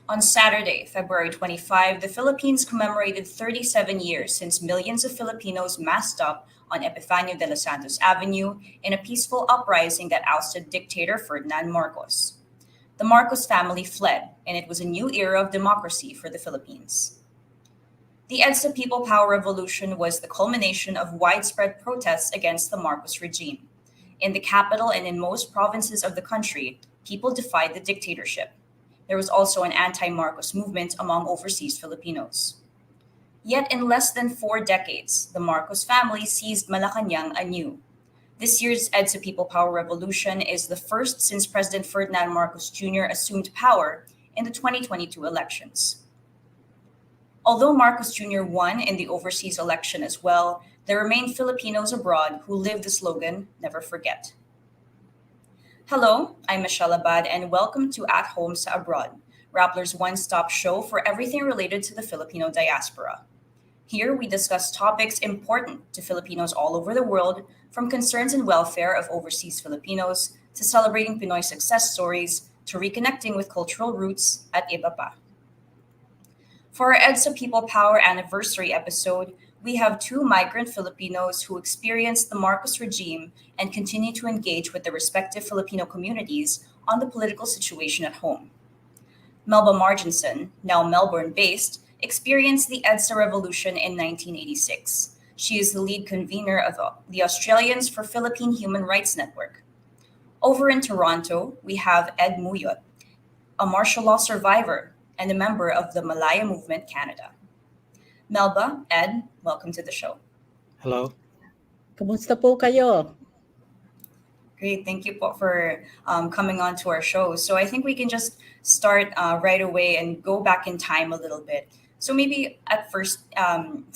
On Saturday, February 25, the Philippines commemorated 37 years since millions of Filipinos massed up on Epifanio de los Santos Avenue in a peaceful uprising that ousted dictator Ferdinand Marcos. The Marcos family fled, and it was a new era of democracy for the Philippines. The EDSA People Power Revolution was the culmination of widespread protests against the Marcos regime. In the capital and in most provinces of the country, people defied the dictatorship. There was also an anti-Marcos movement among overseas Filipinos. Yet in less than 4 decades, the Marcos family seized Malacanang anew. This year's EDSA People Power Revolution is the first since President Ferdinand Marcos Jr. assumed power in the 2022 elections. Although Marcos Jr. won in the overseas election as well, there remain Filipinos abroad who live the slogan, "Never Forget." Hello, I'm Michelle Abad, and welcome to At Home sa Abroad, Rappler's one-stop show for everything related to the Filipino diaspora. Here, we discuss topics important to Filipinos all over the world, from concerns and welfare of overseas Filipinos to celebrating Pinoy success stories to reconnecting with cultural roots at iba pa. For our EDSA People Power anniversary episode, we have 2 migrant Filipinos who experienced the Marcos regime and continue to engage with their respective Filipino communities on the political situation at home. Melba Marginson, now Melbourne-based, experienced the EDSA revolution in 1986. She is the lead convener of the Australians for Philippine Human Rights Network. Over in Toronto, we have Ed Muyot, a martial law survivor and a member of the Malaya Movement Canada. Melba, Ed, welcome to the show. Hello. Kumusta po kayo? Great, thank you for coming on to our show. So I think we can just start right away and go back in time a little bit. So maybe at first,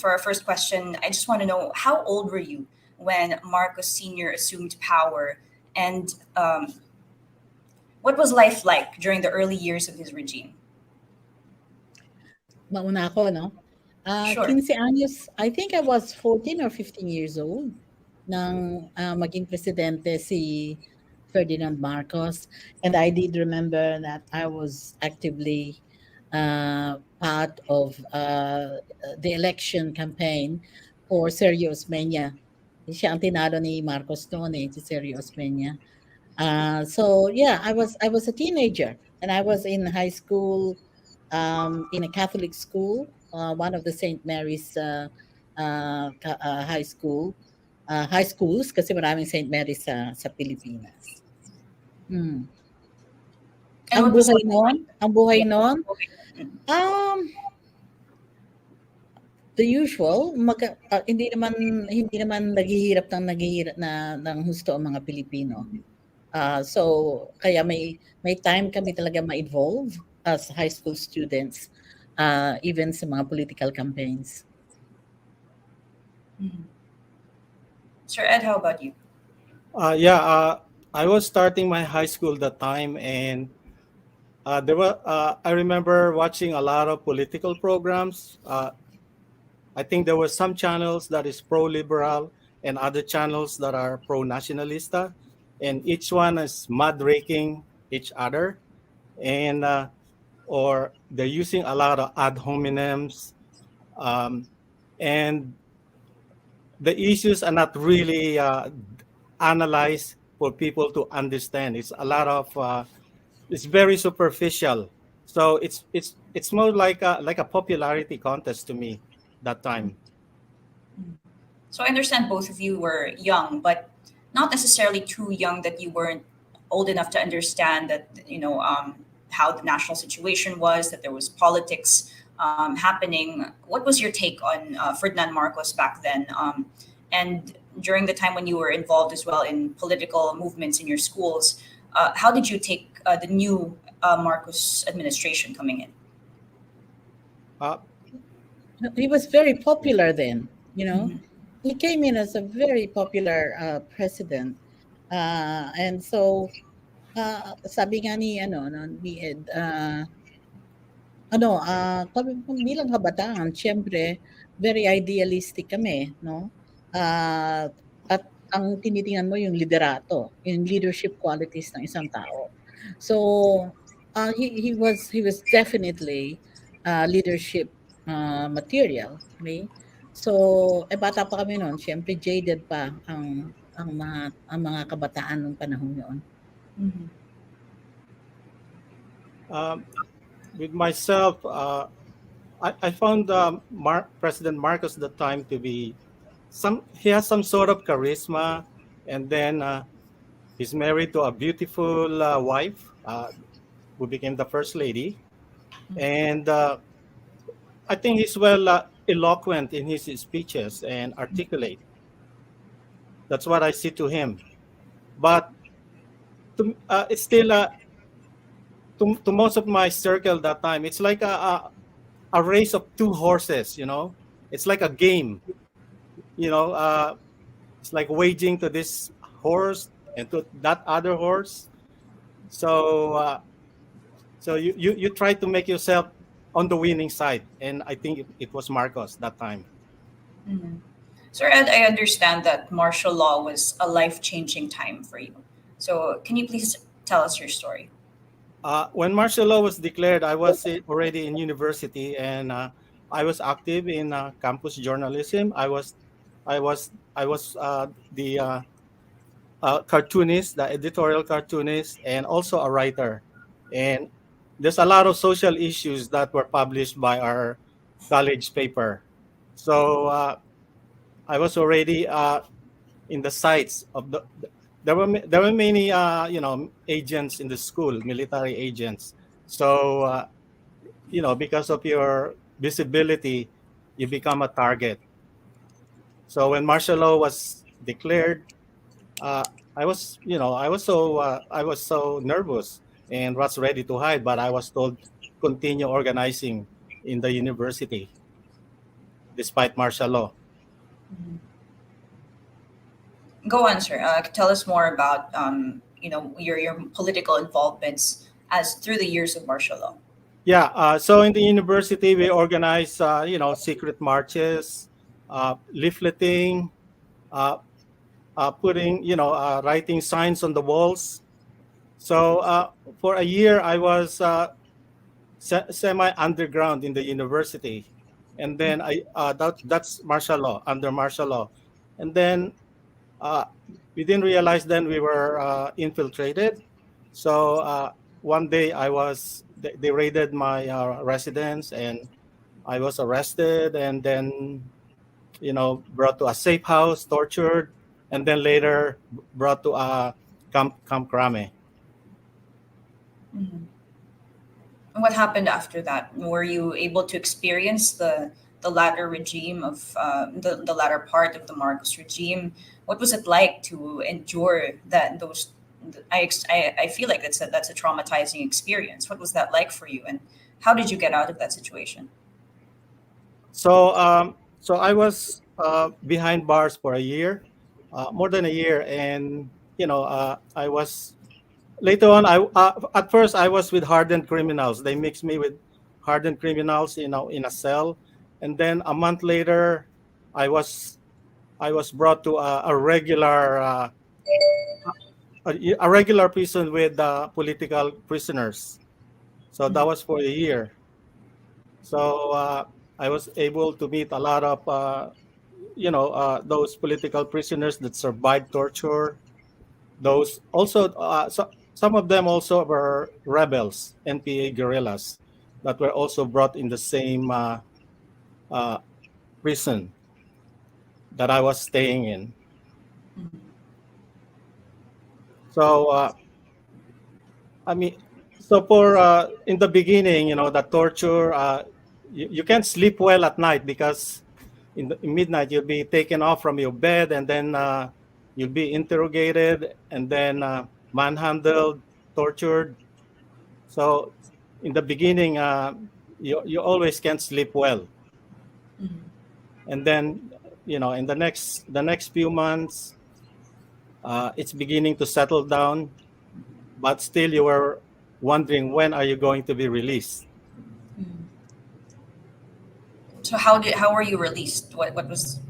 for our first question, I just want to know, how old were you when Marcos Sr. assumed power, and what was life like during the early years of his regime? Mauna ako, no? Sure. 15 anyos, I think I was 14 or 15 years old nang maging presidente si Ferdinand Marcos. And I did remember that I was actively part of the election campaign for Sergio Osmeña. Siya ang tinalo ni Marcos noon si Sergio Osmeña. So yeah, I was a teenager, and I was in high school, in a Catholic school, one of the St. Mary's high schools, kasi maraming St. Mary's sa Pilipinas. And Ang buhay noon, the usual, hindi naman naghihirap ng husto ang mga Pilipino. So kaya may time kami talaga ma-involve as high school students, even sa mga political campaigns. Mm-hmm. Sir Ed, how about you? I was starting my high school that time, and I remember watching a lot of political programs. I think there were some channels that is pro-liberal and other channels that are pro-nationalista, and each one is mud-raking each other, and or they're using a lot of ad hominems, and the issues are not really analyzed for people to understand. It's a lot of it's very superficial. So it's more like a popularity contest to me that time. So I understand both of you were young, but not necessarily too young that you weren't old enough to understand that, how the national situation was, that there was politics happening. What was your take on Ferdinand Marcos back then? And during the time when you were involved as well in political movements in your schools, how did you take the new Marcos administration coming in? He was very popular then, Mm-hmm. He came in as a very popular president. And so, sabi nga ni Ed, kami bilang kabataan, syempre, very idealistic kami, no? At ang tinitingnan mo yung liderato, yung leadership qualities ng isang tao. So, He was definitely leadership material, okay? So, bata pa kami noon, siyempre jaded pa ang mga kabataan nung panahon noon. Mhm. Um, with myself, I found President Marcos at the time to be he has some sort of charisma, and then he's married to a beautiful wife who became the first lady, and I think he's well eloquent in his speeches and articulate. That's what I see to him. But it's still to most of my circle that time. It's like a race of two horses. It's like a game. You know, it's like waging to this horse and to that other horse. So you try to make yourself on the winning side, and I think it was Marcos that time. Mhm. Sir Ed, I understand that martial law was a life-changing time for you. So can you please tell us your story? When martial law was declared, I was already in university, and I was active in campus journalism. I was the cartoonist, the editorial cartoonist, and also a writer. And there's a lot of social issues that were published by our college paper. So I was already in the sites of there were many agents in the school, military agents. So because of your visibility, you become a target. So when martial law was declared, uh, I was so nervous and was ready to hide, but I was told continue organizing in the university despite martial law. Mhm. Go on, sir. Tell us more about your political involvements as through the years of martial law. Yeah, so in the university we organize secret marches, leafleting, uh, putting writing signs on the walls. So for a year I was semi underground in the university, and then that's martial law, under martial law, and then uh, we didn't realize then we were infiltrated. So one day they raided my residence, and I was arrested, and then brought to a safe house, tortured, and then later brought to a Camp Crame. Mhm. And what happened after that? Were you able to experience the latter regime of the latter part of the Marcos regime? What was it like to endure that those? I feel like that's a traumatizing experience. What was that like for you, and how did you get out of that situation? So I was behind bars for a year, more than a year, and I was later on. At first I was with hardened criminals. They mixed me with hardened criminals, in a cell, and then a month later, I was I was brought to a regular prison with political prisoners. So that Mhm. was for a year. So I was able to meet a lot of those political prisoners that survived torture. Those also, some of them also were rebels, NPA guerrillas, that were also brought in the same uh, prison that I was staying in. Mhm. So I mean, so for in the beginning, the torture, you can't sleep well at night because in midnight you'll be taken off from your bed, and then you'll be interrogated, and then manhandled, tortured. So in the beginning, you always can't sleep well, Mhm. and then in the next few months, it's beginning to settle down, but still you were wondering when are you going to be released. Mhm. So how were you released? What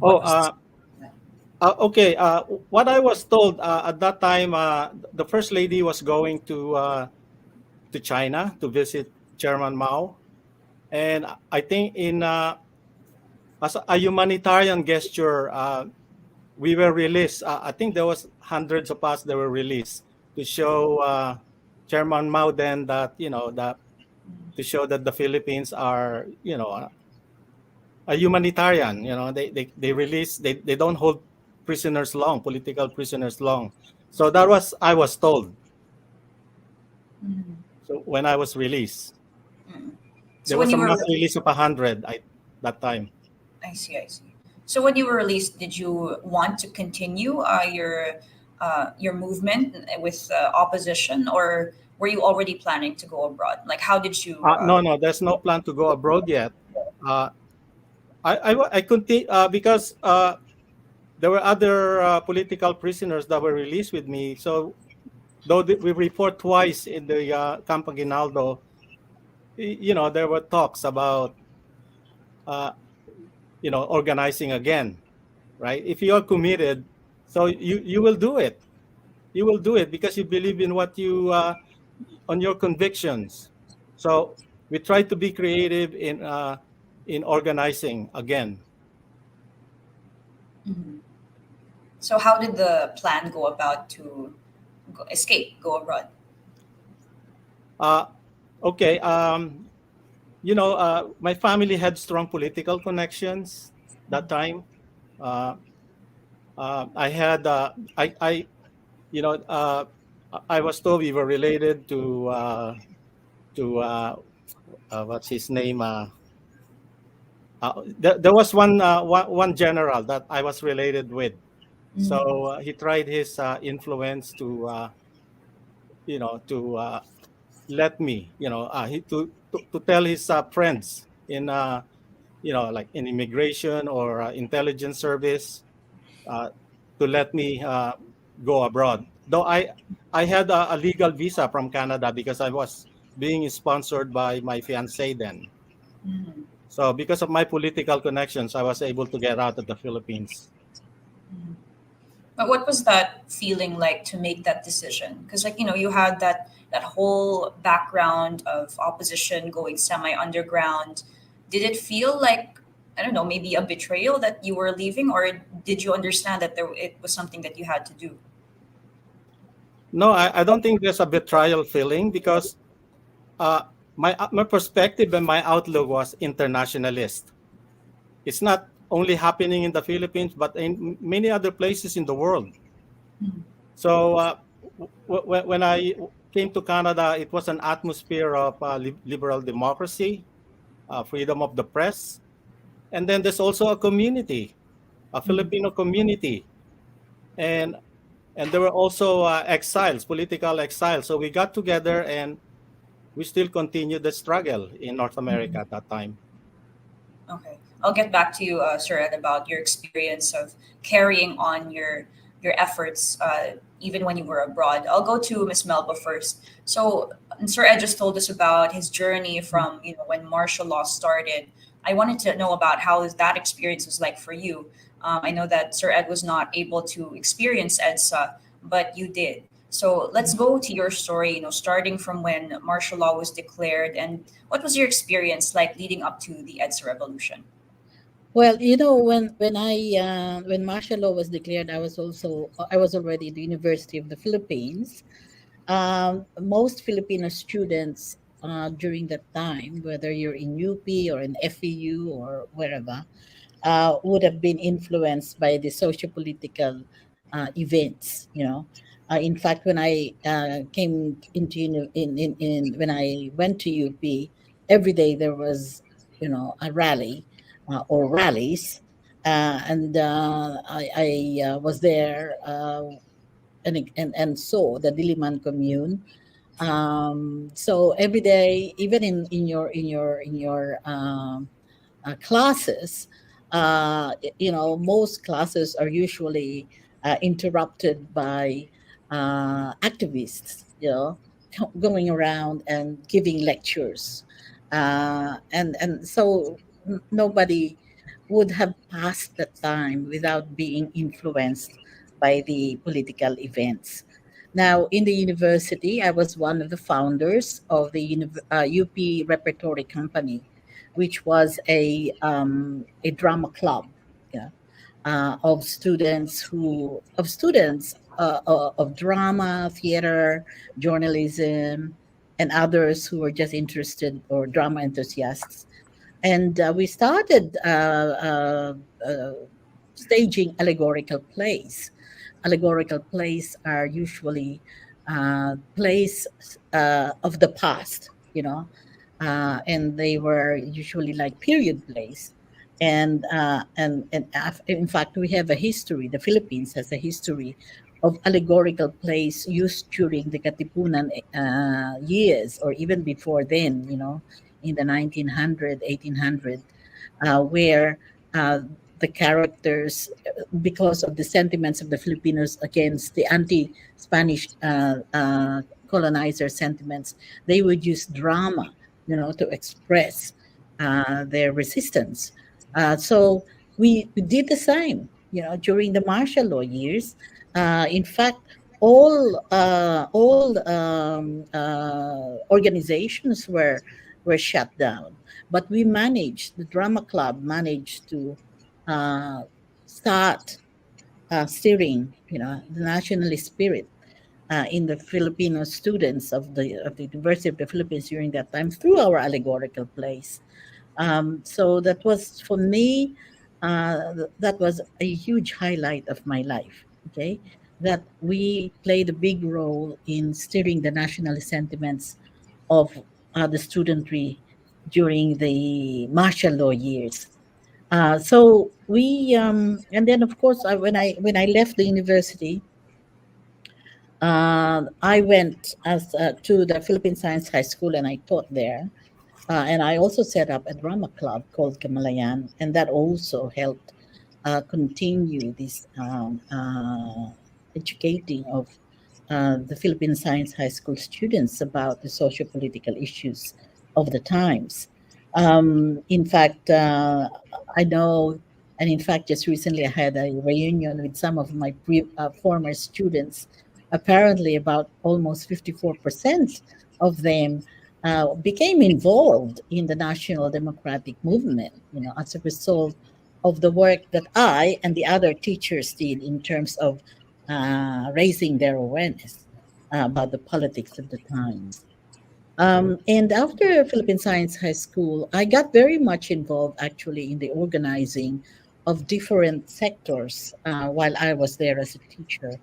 Oh, was? okay. What I was told at that time, the first lady was going to China to visit Chairman Mao, and I think in as a humanitarian gesture, we were released. I think there was hundreds of us that were released to show Chairman Mao then that that to show that the Philippines are a humanitarian. They release they don't hold prisoners long, political prisoners long. So that was I was told. Mhm. So when I was released, Mm. So there when was a you were mass release of 100 that time. I see, I see. So when you were released, did you want to continue your movement with opposition, or were you already planning to go abroad? Like, how did you? No, no, there's no plan to go abroad yet. Uh, I continue because there were other political prisoners that were released with me. So though we report twice in the Campo Aguinaldo, there were talks about uh, organizing again, right? If you are committed, so you will do it. You will do it because you believe in what you on your convictions. So we try to be creative in organizing again. Mhm. So how did the plan go about to escape, go abroad? Uh, okay. My family had strong political connections that time. Uh, I had you know I was told we were related to what's his name. There was one general that I was related with. So Mm. he tried his influence to let me, to tell his friends in, like in immigration or intelligence service, uh, to let me go abroad. Though I had a legal visa from Canada because I was being sponsored by my fiancée then. Mhm. So because of my political connections, I was able to get out of the Philippines. Mhm. But what was that feeling like to make that decision? Because you had that whole background of opposition going semi underground. Did it feel like, I don't know, maybe a betrayal that you were leaving, or did you understand that it was something that you had to do? No, I don't think there's a betrayal feeling because uh, my perspective and my outlook was internationalist. It's not only happening in the Philippines, but in many other places in the world. Mhm. So when I came to Canada, it was an atmosphere of liberal democracy, freedom of the press, and then there's also a community, a Mhm. Filipino community, and there were also exiles, political exiles. So we got together and we still continue the struggle in North America Mhm. at that time. Okay, I'll get back to you, Sir Ed, about your experience of carrying on your efforts even when you were abroad. I'll go to Miss Melba first. So, Sir Ed just told us about his journey from when martial law started. I wanted to know about how that experience was like for you. I know that Sir Ed was not able to experience EDSA, but you did. So let's go to your story. Starting from when martial law was declared, and what was your experience like leading up to the EDSA revolution? Well, when martial law was declared, I was already at the University of the Philippines. Most Filipino students during that time, whether you're in UP or in FEU or wherever, would have been influenced by the socio-political events. In fact, when I came into when I went to UP, every day there was a rally or rallies, and I was there and saw the Diliman Commune. So every day, even in your classes, most classes are usually interrupted by activists, going around and giving lectures, and so nobody would have passed the time without being influenced by the political events. Now, in the university, I was one of the founders of the UP Repertory Company, which was a drama club, yeah, of students of drama, theater, journalism, and others who were just interested or drama enthusiasts. And we started staging allegorical plays. Allegorical plays are usually plays of the past, and they were usually like period plays. In fact, we have a history. The Philippines has a history of allegorical plays used during the Katipunan years, or even before then, in the 1900, 1800, where uh, the characters, because of the sentiments of the Filipinos against the anti-Spanish colonizer sentiments, they would use drama, to express their resistance. So we did the same, during the martial law years. In fact, all organizations were shut down, but we managed. The drama club managed to uh, start stirring, the nationalist spirit in the Filipino students of the University of the Philippines during that time through our allegorical plays. So that was for me. That was a huge highlight of my life. Okay, that we played a big role in stirring the nationalist sentiments of the studentry during the martial law years. So we, and then of course, when I left the university, I went to the Philippine Science High School and I taught there. And I also set up a drama club called Kamalayan, and that also helped continue this educating of the Philippine Science High School students about the socio-political issues of the times. In fact, I know, and in fact, just recently I had a reunion with some of my former students. Apparently, about almost 54% of them became involved in the national democratic movement, as a result of the work that I and the other teachers did in terms of raising their awareness about the politics of the times. And after Philippine Science High School, I got very much involved actually in the organizing of different sectors while I was there as a teacher.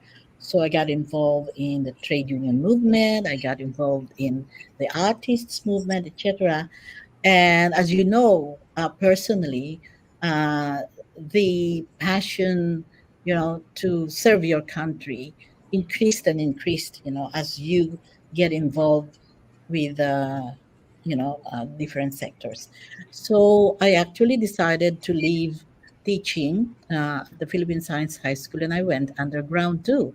So I got involved in the trade union movement, I got involved in the artists movement, etc. And as you know, personally, uh, the passion, to serve your country increased and increased, as you get involved with, different sectors. So I actually decided to leave teaching at the Philippine Science High School and I went underground too.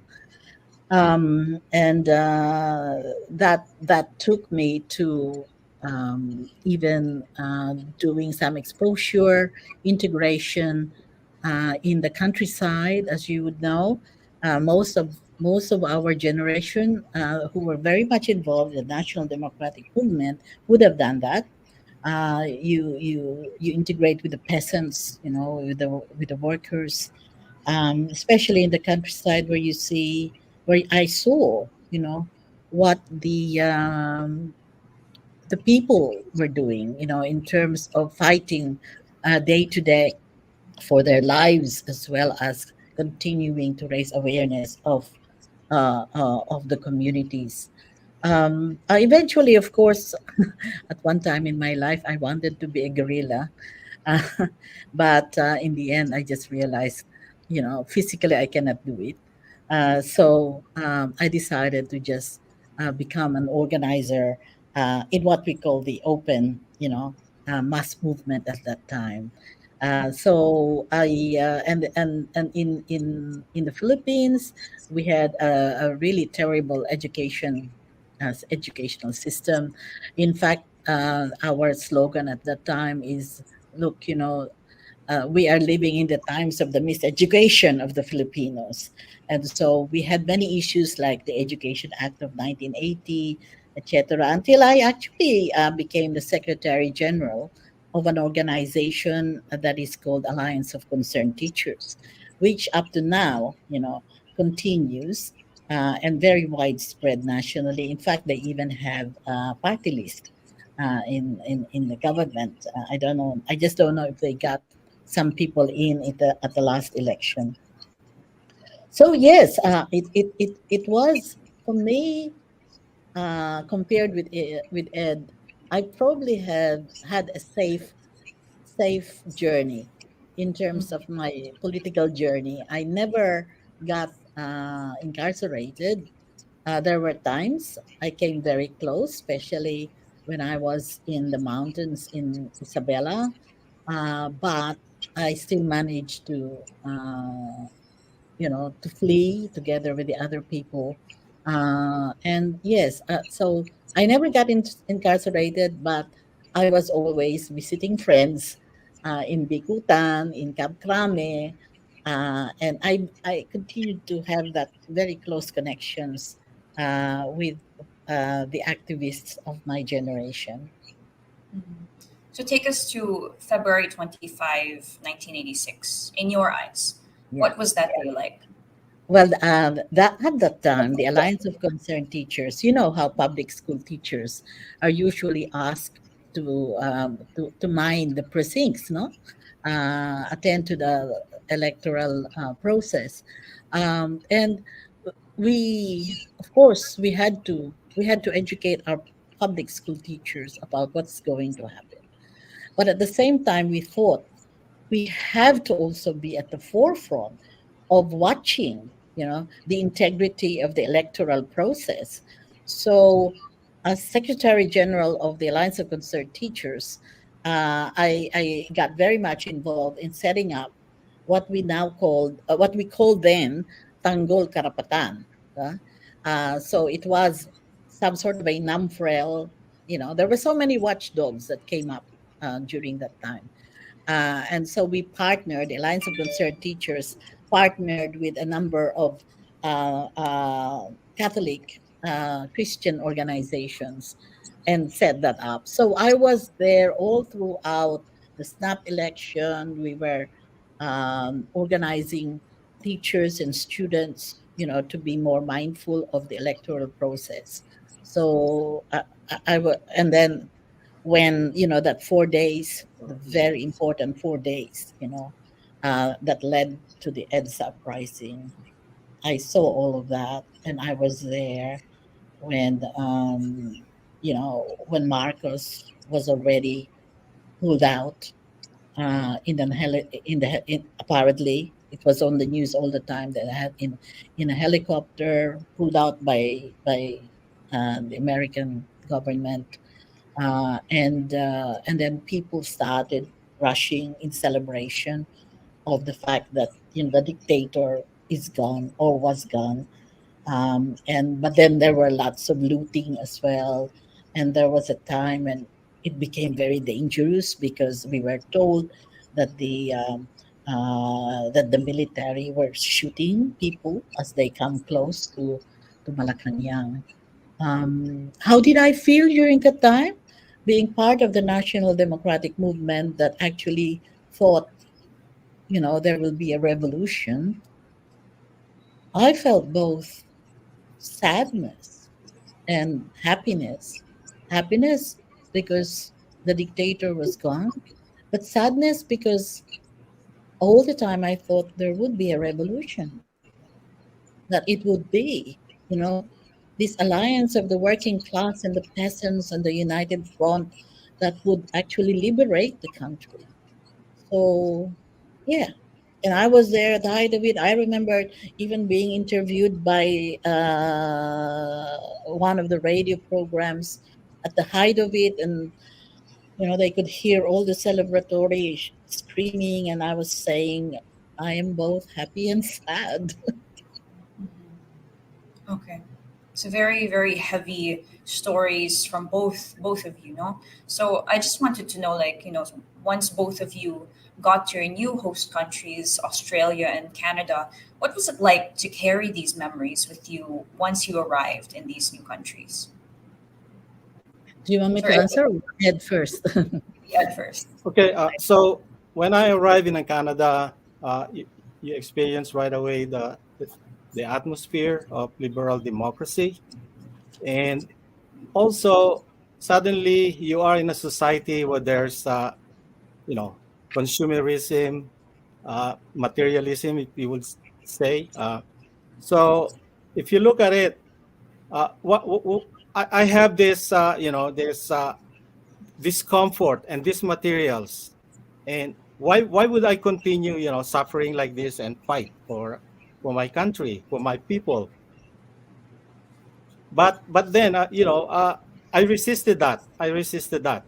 And that took me to even doing some exposure integration in the countryside. As you would know, most of our generation who were very much involved in the national democratic movement would have done that. You integrate with the peasants, with the workers, especially in the countryside where I saw, what the people were doing, in terms of fighting day to day for their lives, as well as continuing to raise awareness of the communities. Eventually, of course, at one time in my life, I wanted to be a guerrilla. Uh, but in the end, I just realized, physically I cannot do it. So I decided to just become an organizer in what we call the open, mass movement at that time. So I and in the Philippines, we had a really terrible educational system. In fact, our slogan at that time is, look, we are living in the times of the miseducation of the Filipinos. And so we had many issues like the Education Act of 1980, etc., until I actually became the Secretary General of an organization that is called Alliance of Concerned Teachers, which up to now, continues and very widespread nationally. In fact, they even have a party list in the government. I don't know. I just don't know if they got some people in at the last election. So yes, it was for me, compared with Ed. I probably have had a safe journey in terms of my political journey. I never got incarcerated. There were times I came very close, especially when I was in the mountains in Isabela, but I still managed to flee together with the other people. And yes, so I never got incarcerated, but I was always visiting friends in Bikutan, in Kapkrame, and I continued to have that very close connections with the activists of my generation. Mhm. So take us to February 25, 1986. In your eyes, Yeah. what was that day like? Well, that at that time, the Alliance of Concerned Teachers, you know how public school teachers are usually asked to mind the precincts, no, attend to the electoral process, and of course, we had to educate our public school teachers about what's going to happen. But at the same time, we thought we have to also be at the forefront of watching, the integrity of the electoral process. So, as Secretary General of the Alliance of Concerned Teachers, I got very much involved in setting up what we called then Tanggol Karapatan. So it was some sort of a NAMFREL. There were so many watchdogs that came up during that time. And so we partnered, the Alliance of Concerned Teachers partnered with a number of Catholic Christian organizations and set that up. So I was there all throughout the snap election. We were organizing teachers and students, to be more mindful of the electoral process. So and then when that 4 days, the very important 4 days, that led to the EDSA uprising. I saw all of that, and I was there when when Marcos was already pulled out apparently it was on the news all the time that I had in a helicopter pulled out by the American government, and then people started rushing in celebration of the fact that the dictator is gone or was gone, and but then there were lots of looting as well, and there was a time when it became very dangerous because we were told that the military were shooting people as they come close to Malacanang. How did I feel during that time? Being part of the National Democratic Movement that actually thought, there will be a revolution. I felt both sadness and happiness. Happiness because the dictator was gone, but sadness because all the time I thought there would be a revolution, that it would be, you know, this alliance of the working class and the peasants and the united front that would actually liberate the country. So, yeah. And I was there at the height of it. I remember even being interviewed by one of the radio programs at the height of it, and they could hear all the celebratory screaming, and I was saying, I am both happy and sad. Okay. It's a very, very heavy stories from both of you, no? So I just wanted to know, like, once both of you got to your new host countries, Australia and Canada, what was it like to carry these memories with you once you arrived in these new countries? Do you want me So to answer or head first? at first. Okay, so when I arrived in Canada, you experience right away the atmosphere of liberal democracy, and also suddenly you are in a society where there's you know consumerism, materialism, if you would say. So if you look at it, I have this this discomfort and these materials, and why would I continue suffering like this and fight for my country, for my people? But then I resisted that. I resisted that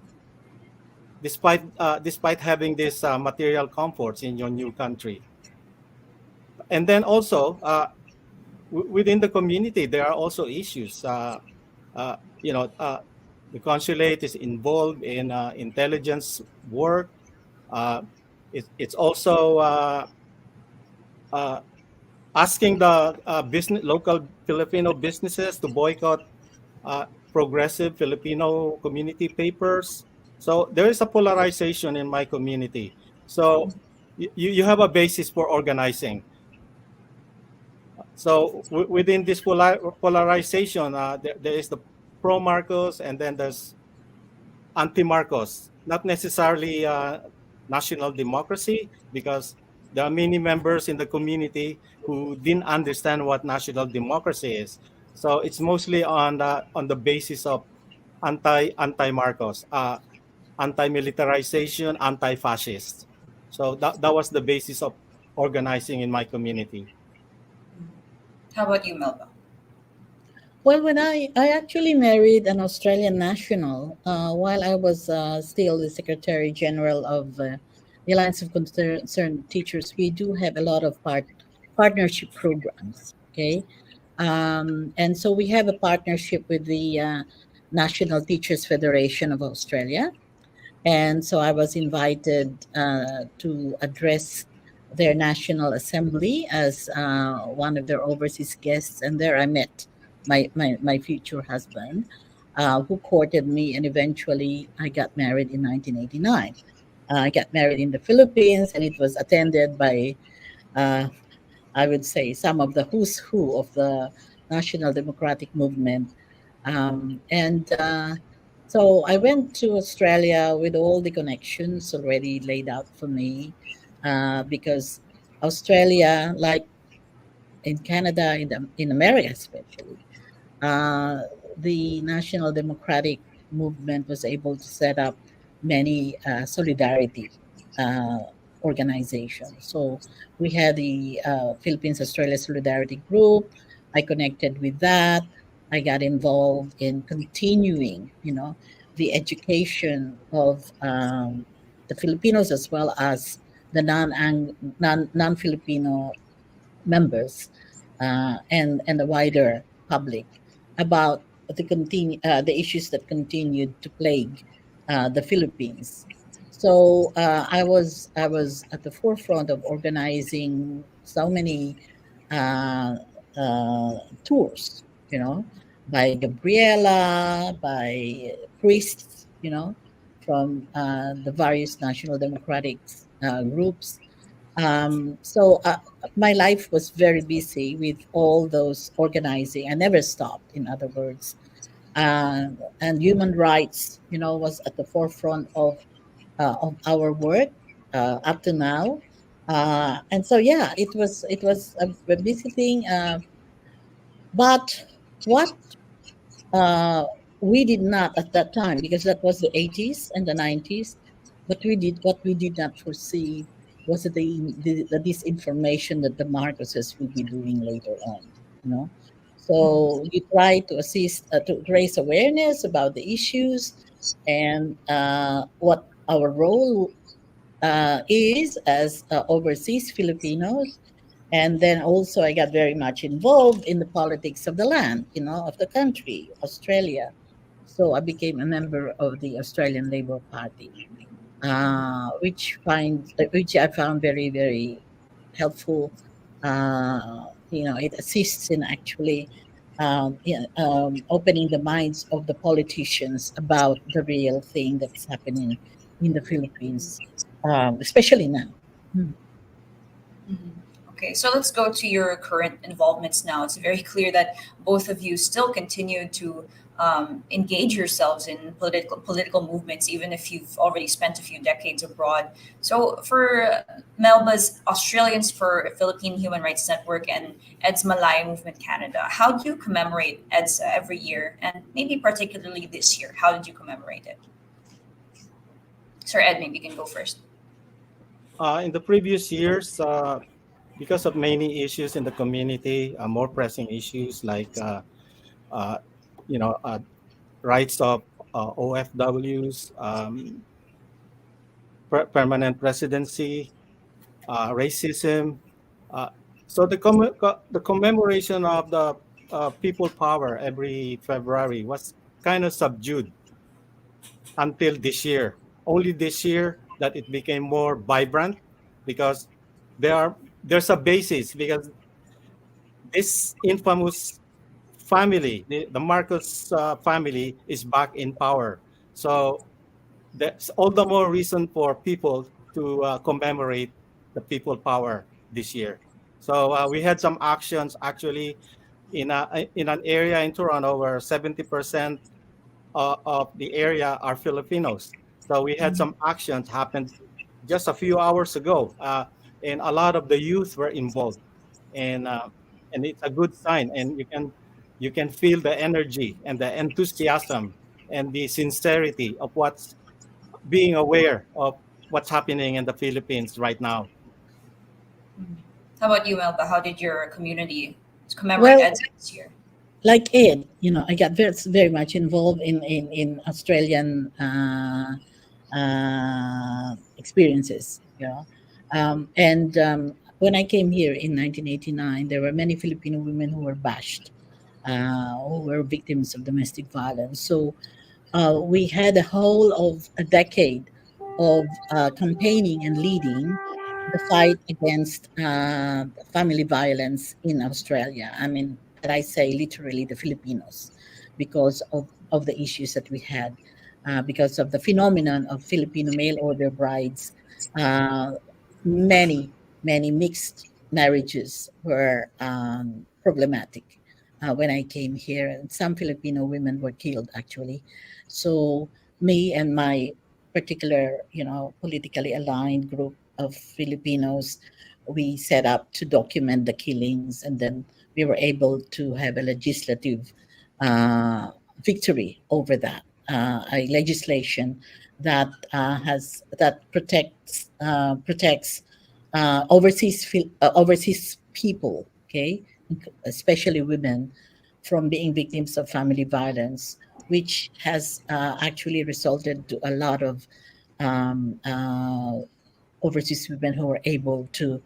despite having these material comforts in your new country. And then also within the community, there are also issues. Uh, you know, uh, the consulate is involved in intelligence work. Uh, it's also uh, asking the local Filipino businesses to boycott progressive Filipino community papers. So there is a polarization in my community. So you have a basis for organizing. So within this polarization, there is the pro Marcos and then there's anti Marcos. Not necessarily national democracy, because there are many members in the community who didn't understand what national democracy is. So it's mostly on the basis of anti Marcos, anti militarization, anti fascist. So that was the basis of organizing in my community. How about you, Melba? Well, when I actually married an Australian national while I was still the Secretary General of the Alliance of Concerned Teachers, we do have a lot of partnership programs. Okay, and so we have a partnership with the National Teachers Federation of Australia, and so I was invited to address their National Assembly as one of their overseas guests. And there I met my future husband, who courted me, and eventually I got married in 1989. I got married in the Philippines, and it was attended by, uh, I would say, some of the who's who of the National Democratic Movement. And so I went to Australia with all the connections already laid out for me, because Australia, like in Canada, in America especially, uh, the National Democratic Movement was able to set up many solidarity uh, organizations. So we had the Philippines Australia Solidarity Group. I connected with that. I got involved in continuing, the education of the Filipinos, as well as the non Filipino members, and the wider public about the issues that continued to plague the Philippines. So I was at the forefront of organizing so many uh, uh, tours, by Gabriela, by priests, from the various national democratic groups. So my life was very busy with all those organizing. I never stopped, in other words. And human rights, was at the forefront of our work up to now. And so, yeah, it was a busy thing. But what uh, we did not at that time, because that was the 80s and the 90s. But what we did not foresee was the disinformation that the Marcoses would be doing later on. You know, so we try to assist to raise awareness about the issues, and what our role is as overseas Filipinos. And then also I got very much involved in the politics of the land, of the country, Australia. So I became a member of the Australian Labor Party, which I found very very helpful. It assists in actually opening the minds of the politicians about the real thing that's happening in the Philippines, especially now. Hmm. Mhm. Okay, so let's go to your current involvements now. It's very clear that both of you still continue to engage yourselves in political movements, even if you've already spent a few decades abroad. So, for Melba's Australians for Philippine Human Rights Network and ED's Malaya Movement Canada, how do you commemorate EDSA every year, and maybe particularly this year? How did you commemorate it? Sir Ed, maybe you can go first. In the previous years, because of many issues in the community, more pressing issues like uh, you know uh, rights of OFWs, permanent residency, racism. Uh, so the commemoration of the People Power every February was kind of subdued until this year. Only this year that it became more vibrant because there's a basis because this infamous family, the Marcos family, is back in power. So that's all the more reason for people to commemorate the People Power this year. So we had some actions actually in an area in Toronto where 70% of the area are Filipinos. So we had some actions happened just a few hours ago, and a lot of the youth were involved, and uh, and it's a good sign. And you can feel the energy and the enthusiasm and the sincerity of what's being aware of what's happening in the Philippines right now. Mhm. How about you, Melba? How did your community commemorate Well, EDSA this year? like Ed, I got very much involved in Australian experiences. And when I came here in 1989, there were many Filipino women who were bashed, who were victims of domestic violence. So we had a whole of a decade of campaigning and leading the fight against family violence in Australia. I mean, that I say literally the Filipinos, because of the issues that we had, because of the phenomenon of Filipino mail order brides. Uh, many, many mixed marriages were problematic when I came here, and some Filipino women were killed actually. So me and my particular, politically aligned group of Filipinos, we set up to document the killings, and then we were able to have a legislative uh, victory over that. A legislation that protects overseas people, okay, especially women, from being victims of family violence, which has actually resulted to a lot of um, uh, overseas women who were able to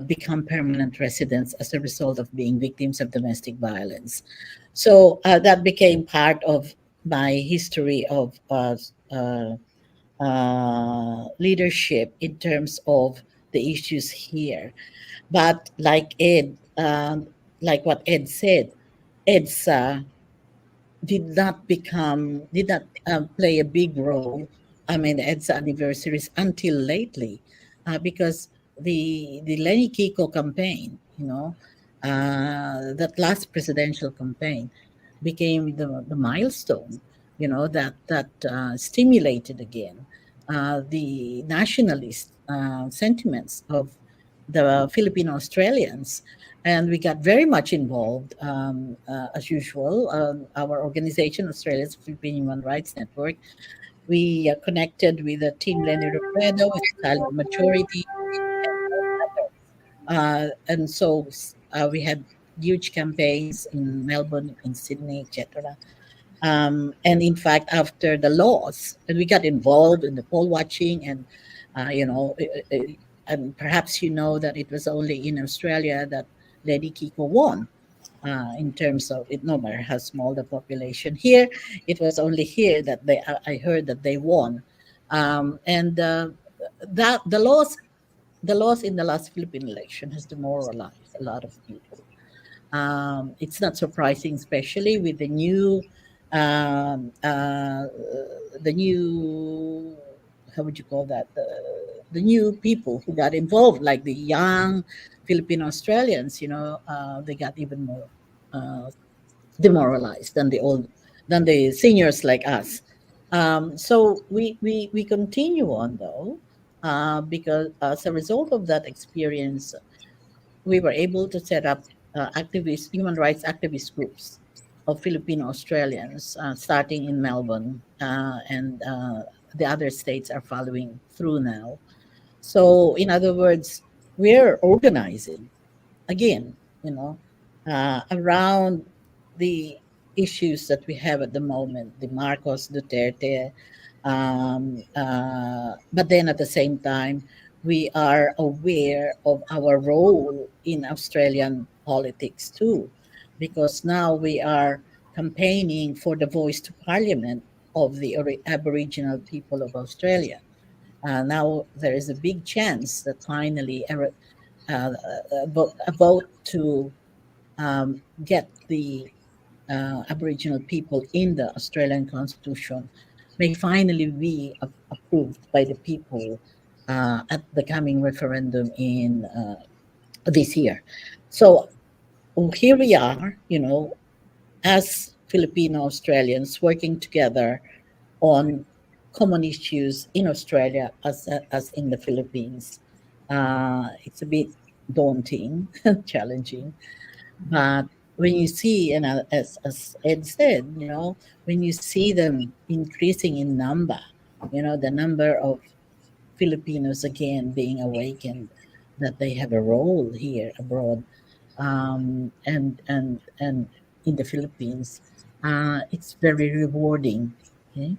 become permanent residents as a result of being victims of domestic violence. So that became part of my history of leadership in terms of the issues here. But like what Ed said, EDSA did not play a big role. I mean, EDSA anniversaries until lately, because the Lenny Kiko campaign, that last presidential campaign, became the milestone, that stimulated again the nationalist sentiments of the Filipino Australians, and we got very much involved as usual. Our organization, Australia's Philippine Human Rights Network, we connected with the team Lenny Robredo, with Silent Majority, and so we had huge campaigns in Melbourne, in Sydney, etc. And in fact, after the laws, and we got involved in the poll watching, and and perhaps that it was only in Australia that Lady Kiko won. in terms of it, no matter how small the population. Here, it was only here that I heard that they won, and that the loss in the last Philippine election has demoralized a lot of people. It's not surprising, especially with um, uh, the new, how would you call that? The new people who got involved, like the young Filipino Australians. They got even more uh, demoralized than the seniors like us. So we continue on though, because as a result of that experience, we were able to set up human rights activist groups of Filipino Australians, starting in Melbourne, and the other states are following through now. So, in other words, we're organizing again, around the issues that we have at the moment, the Marcos Duterte. But then at the same time, we are aware of our role in Australian politics too, because now we are campaigning for the voice to parliament of the Aboriginal people of Australia. Now there is a big chance that finally a vote to get the Aboriginal people in the Australian Constitution may finally be approved by the people at the coming referendum in this year. So here we are, as Filipino Australians working together on common issues in Australia as in the Philippines. It's a bit daunting, challenging, but when you see, and as Ed said, when you see them increasing in number, the number of Filipinos again being awakened that they have a role here abroad, and in the Philippines, it's very rewarding. Okay.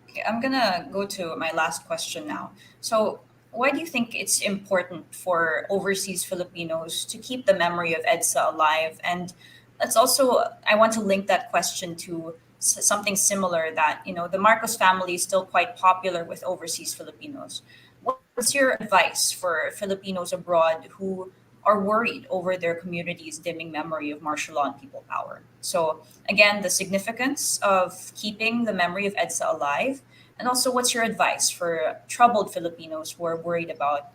Okay, I'm gonna go to my last question now. So, why do you think it's important for overseas Filipinos to keep the memory of EDSA alive? And let's also, I want to link that question to something similar, that, the Marcos family is still quite popular with overseas Filipinos. What's your advice for Filipinos abroad who are worried over their community's dimming memory of martial law and people power? So, again, the significance of keeping the memory of EDSA alive, and also what's your advice for troubled Filipinos who are worried about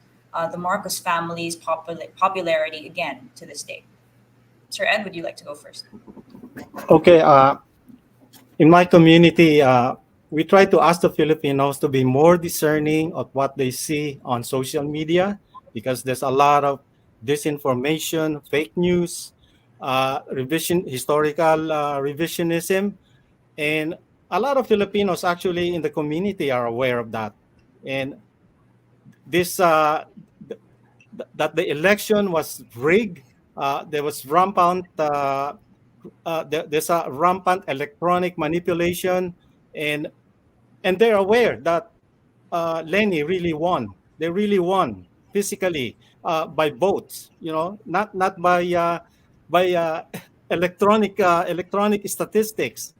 the Marcos family's popularity again to this day? Sir Ed, would you like to go first? Okay, in my community, we try to ask the Filipinos to be more discerning of what they see on social media, because there's a lot of disinformation, fake news, historical revisionism, and a lot of Filipinos actually in the community are aware of that. And this that the election was rigged. There was there's a rampant electronic manipulation, and they're aware that Lenny really won. They really won physically by votes. Not by electronic statistics.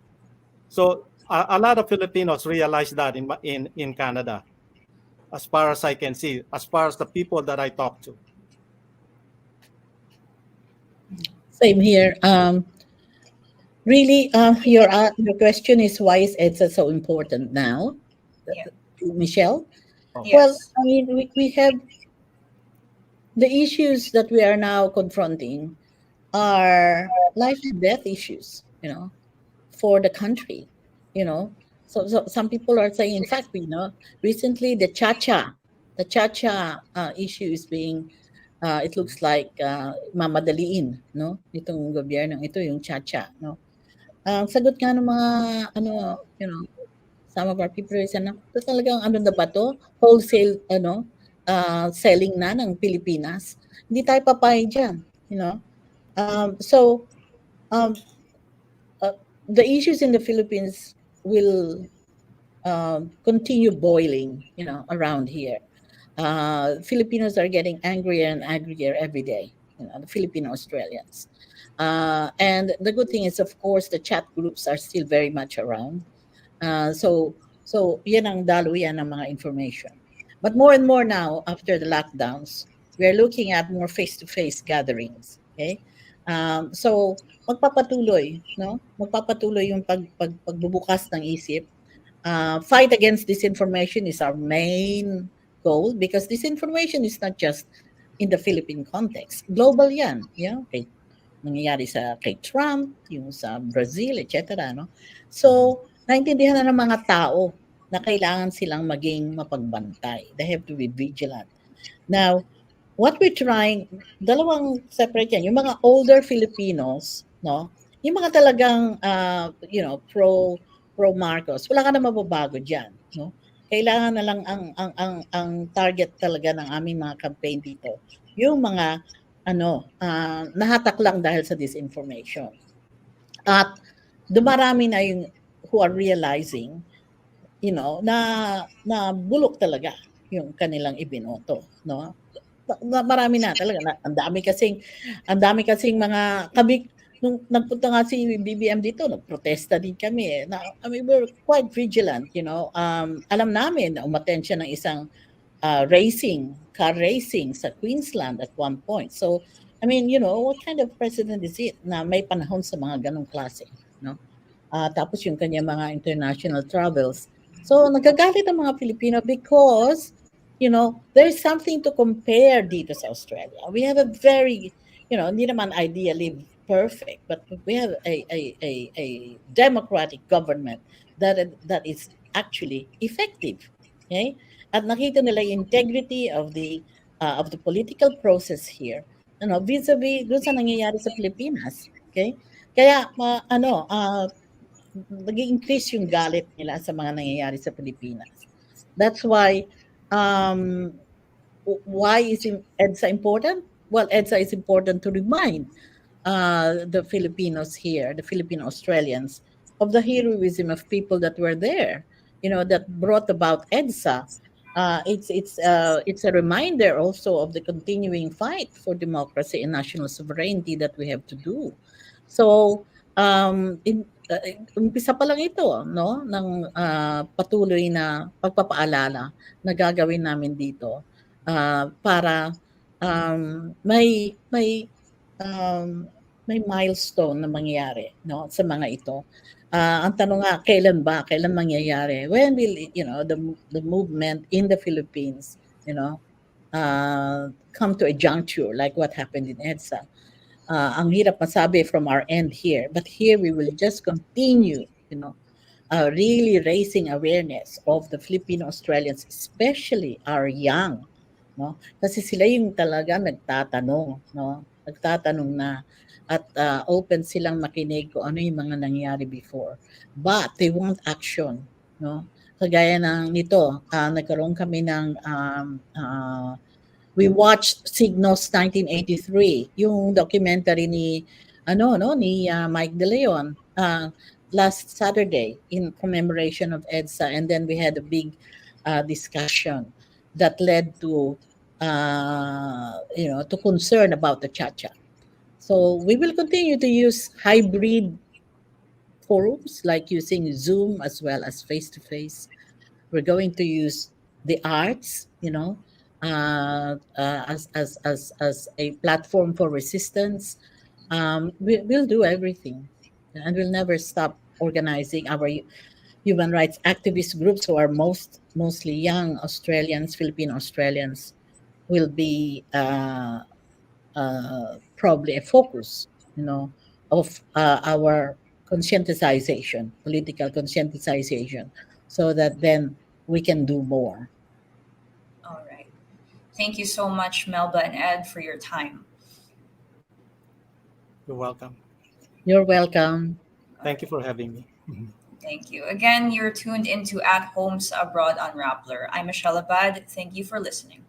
So a lot of Filipinos realize that in Canada, as far as I can see, as far as the people that I talk to. Same here. Really, your question is, why is EDSA so important now, Yeah. Michelle? Oh. Well, Yes. I mean, we have the issues that we are now confronting are life and death issues, for the country, you know. So some people are saying, in fact, recently the cha-cha issue is being, it looks like mamadaliin, no? Itong gobyernong ito, yung cha-cha, no? Ang sagot nga ng mga, some of our people is, ito talagang ano na ba to? Wholesale, selling na ng Pilipinas. Hindi tayo papayag dyan, you know. So, um, the issues in the Philippines will continue boiling, around here. Filipinos are getting angrier and angrier every day. the Filipino Australians. And the good thing is, of course, the chat groups are still very much around. So yan ang daluyan ng mga information. But more and more now, after the lockdowns, we are looking at more face-to-face gatherings. Okay? So magpapatuloy, no? Magpapatuloy yung pagbubukas ng isip. Fight against disinformation is our main goal because disinformation is not just in the Philippine context. Global yan. Yeah? Okay. Nangyayari kay Trump, yung sa Brazil, etc. No? So, naintindihan na ng mga tao na kailangan silang maging mapagbantay. They have to be vigilant. Now, what we're trying, dalawang separate yan. Yung mga older Filipinos, no? Yung mga talagang, pro Marcos, wala ka na mababago diyan, no? Kailangan na lang ang target talaga ng aming mga campaign dito. Yung mga nahatak lang dahil sa disinformation. At dumarami na yung who are realizing, na bulok talaga yung kanilang ibinoto, no? Marami na talaga. Ang dami kasing mga nung nagpunta nga si BBM dito, nagprotesta din kami. I mean, we're quite vigilant, alam namin na umattend siya ng isang car racing sa Queensland at one point. So, I mean, what kind of president is it na may panahon sa mga ganong klase, no? Tapos yung kanya mga international travels. So, nagagalit ang mga Pilipino because, there's something to compare dito sa Australia. We have a very, hindi naman ideally perfect, but we have a democratic government that is actually effective. Okay? At nakita nila yung integrity of the political process here, vis-a-vis doon sa nangyayari sa Pilipinas. Okay? Kaya nag-increase yung galit nila sa mga nangyayari sa Pilipinas. That's why is EDSA important? Well, EDSA is important to remind the Filipinos here, the Filipino Australians, of the heroism of people that were there, that brought about EDSA. It's a reminder also of the continuing fight for democracy and national sovereignty that we have to do. So, umpisa pa lang ito, no, ng patuloy na pagpapaalala na gagawin namin dito para may milestone na mangyayari, no, sa mga ito. Ang tanong nga, kailan mangyayari? When will the movement in the Philippines, come to a juncture like what happened in EDSA? Ang hirap masabi from our end here, but here we will just continue, really raising awareness of the Filipino Australians, especially our young, no? Kasi sila yung talaga nagtatanong, no? Nagtatanong na at open silang makinig kung ano yung mga nangyari before. But they want action, no? Kagaya ng nito, nagkaroon kami ng we watched Signos 1983, yung documentary ni Mike De Leon last Saturday in commemoration of EDSA, and then we had a big discussion that led to to concern about the Chacha. So we will continue to use hybrid forums like using Zoom as well as face-to-face. We're going to use the arts, as a platform for resistance. We'll do everything, and we'll never stop organizing our human rights activist groups who are mostly young Australians, Filipino Australians, will be probably a focus, of our conscientization, political conscientization, so that then we can do more. All right. Thank you so much, Melba and Ed, for your time. You're welcome. You're welcome. Thank you for having me. Thank you. Again, you're tuned into At Homes Abroad on Rappler. I'm Michelle Abad. Thank you for listening.